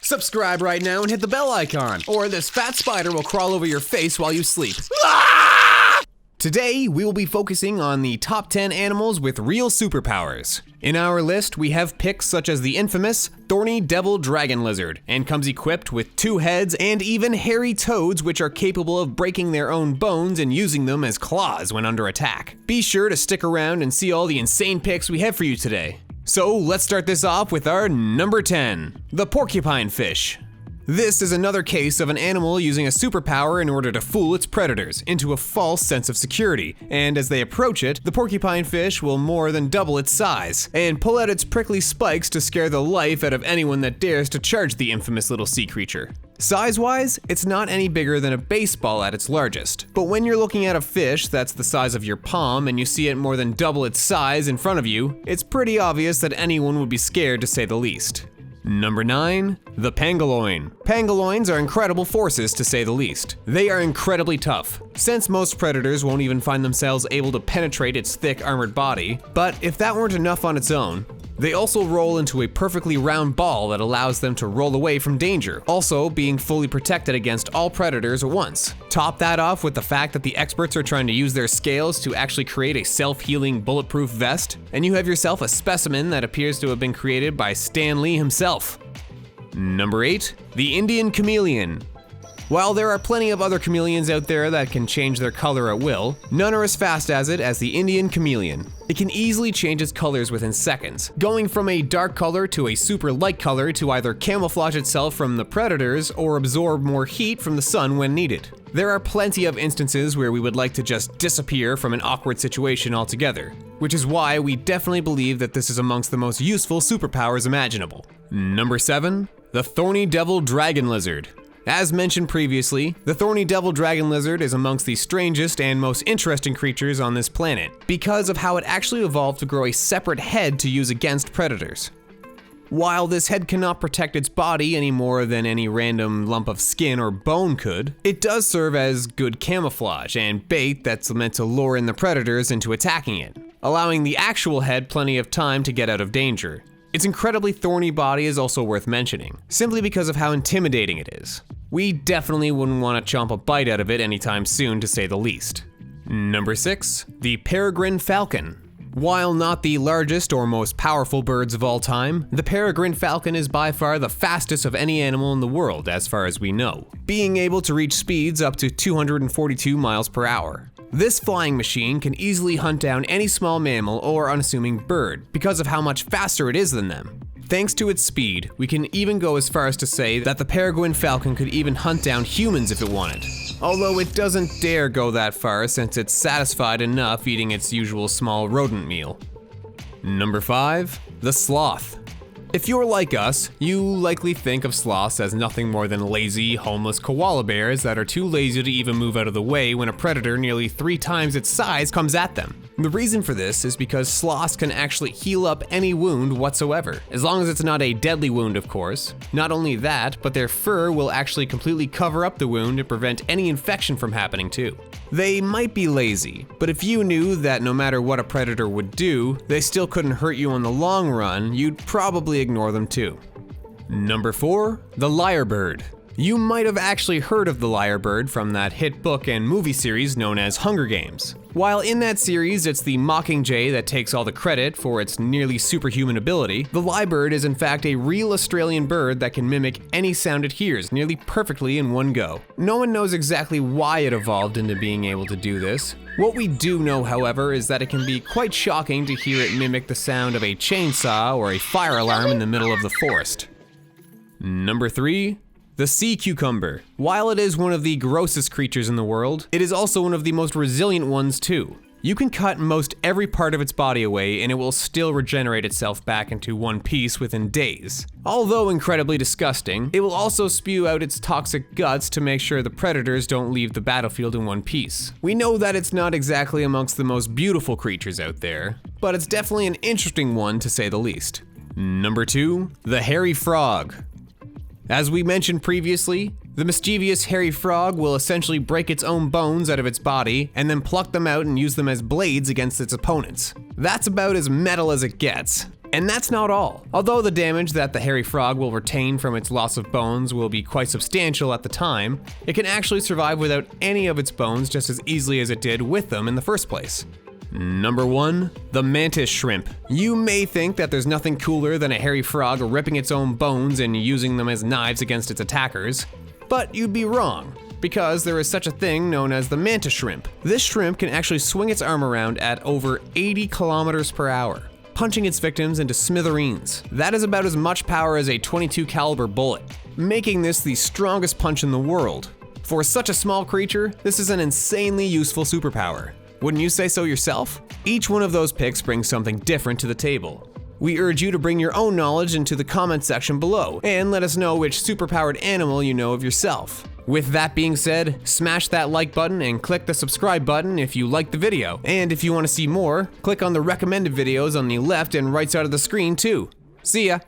Subscribe right now and hit the bell icon, or this fat spider will crawl over your face while you sleep. Today, we will be focusing on the top 10 animals with real superpowers. In our list, we have picks such as the infamous Thorny Devil dragon lizard, and comes equipped with 2 heads and even hairy toads which are capable of breaking their own bones and using them as claws when under attack. Be sure to stick around and see all the insane picks we have for you today. So let's start this off with our number 10, the Porcupine Fish. This is another case of an animal using a superpower in order to fool its predators into a false sense of security, and as they approach it, the porcupine fish will more than double its size, and pull out its prickly spikes to scare the life out of anyone that dares to charge the infamous little sea creature. Size-wise, it's not any bigger than a baseball at its largest, but when you're looking at a fish that's the size of your palm and you see it more than double its size in front of you, it's pretty obvious that anyone would be scared to say the least. Number 9, the Pangaloin. Pangaloins are incredible forces to say the least. They are incredibly tough, since most predators won't even find themselves able to penetrate its thick armored body, but if that weren't enough on its own, they also roll into a perfectly round ball that allows them to roll away from danger, also being fully protected against all predators at once. Top that off with the fact that the experts are trying to use their scales to actually create a self-healing bulletproof vest, and you have yourself a specimen that appears to have been created by Stan Lee himself. Number 8, the Indian Chameleon. While there are plenty of other chameleons out there that can change their color at will, none are as fast as it as the Indian Chameleon. It can easily change its colors within seconds, going from a dark color to a super light color to either camouflage itself from the predators or absorb more heat from the sun when needed. There are plenty of instances where we would like to just disappear from an awkward situation altogether, which is why we definitely believe that this is amongst the most useful superpowers imaginable. Number 7, the Thorny Devil dragon lizard. As mentioned previously, the Thorny Devil dragon lizard is amongst the strangest and most interesting creatures on this planet because of how it actually evolved to grow a separate head to use against predators. While this head cannot protect its body any more than any random lump of skin or bone could, it does serve as good camouflage and bait that's meant to lure in the predators into attacking it, allowing the actual head plenty of time to get out of danger. Its incredibly thorny body is also worth mentioning, simply because of how intimidating it is. We definitely wouldn't want to chomp a bite out of it anytime soon, to say the least. Number 6, the Peregrine Falcon. While not the largest or most powerful birds of all time, the Peregrine Falcon is by far the fastest of any animal in the world as far as we know, being able to reach speeds up to 242 miles per hour. This flying machine can easily hunt down any small mammal or unassuming bird because of how much faster it is than them. Thanks to its speed, we can even go as far as to say that the Peregrine Falcon could even hunt down humans if it wanted. Although it doesn't dare go that far since it's satisfied enough eating its usual small rodent meal. Number 5, the Sloth. If you're like us, you likely think of sloths as nothing more than lazy, homeless koala bears that are too lazy to even move out of the way when a predator nearly 3 times its size comes at them. The reason for this is because sloths can actually heal up any wound whatsoever, as long as it's not a deadly wound, of course. Not only that, but their fur will actually completely cover up the wound and prevent any infection from happening too. They might be lazy, but if you knew that no matter what a predator would do, they still couldn't hurt you in the long run, you'd probably ignore them too. Number 4, the Lyrebird. You might have actually heard of the Lyrebird from that hit book and movie series known as Hunger Games. While in that series it's the mockingjay that takes all the credit for its nearly superhuman ability, the Lyrebird is in fact a real Australian bird that can mimic any sound it hears nearly perfectly in one go. No one knows exactly why it evolved into being able to do this. What we do know, however, is that it can be quite shocking to hear it mimic the sound of a chainsaw or a fire alarm in the middle of the forest. Number 3, the sea cucumber. While it is one of the grossest creatures in the world, it is also one of the most resilient ones too. You can cut most every part of its body away and it will still regenerate itself back into one piece within days. Although incredibly disgusting, it will also spew out its toxic guts to make sure the predators don't leave the battlefield in one piece. We know that it's not exactly amongst the most beautiful creatures out there, but it's definitely an interesting one to say the least. Number 2, the hairy frog. As we mentioned previously, the mischievous hairy frog will essentially break its own bones out of its body and then pluck them out and use them as blades against its opponents. That's about as metal as it gets. And that's not all. Although the damage that the hairy frog will retain from its loss of bones will be quite substantial at the time, it can actually survive without any of its bones just as easily as it did with them in the first place. Number 1. The Mantis Shrimp. You may think that there's nothing cooler than a hairy frog ripping its own bones and using them as knives against its attackers, but you'd be wrong, because there is such a thing known as the Mantis Shrimp. This shrimp can actually swing its arm around at over 80 kilometers per hour, punching its victims into smithereens. That is about as much power as a .22 caliber bullet, making this the strongest punch in the world. For such a small creature, this is an insanely useful superpower. Wouldn't you say so yourself? Each one of those picks brings something different to the table. We urge you to bring your own knowledge into the comment section below, and let us know which superpowered animal you know of yourself. With that being said, smash that like button and click the subscribe button if you liked the video. And if you want to see more, click on the recommended videos on the left and right side of the screen too. See ya!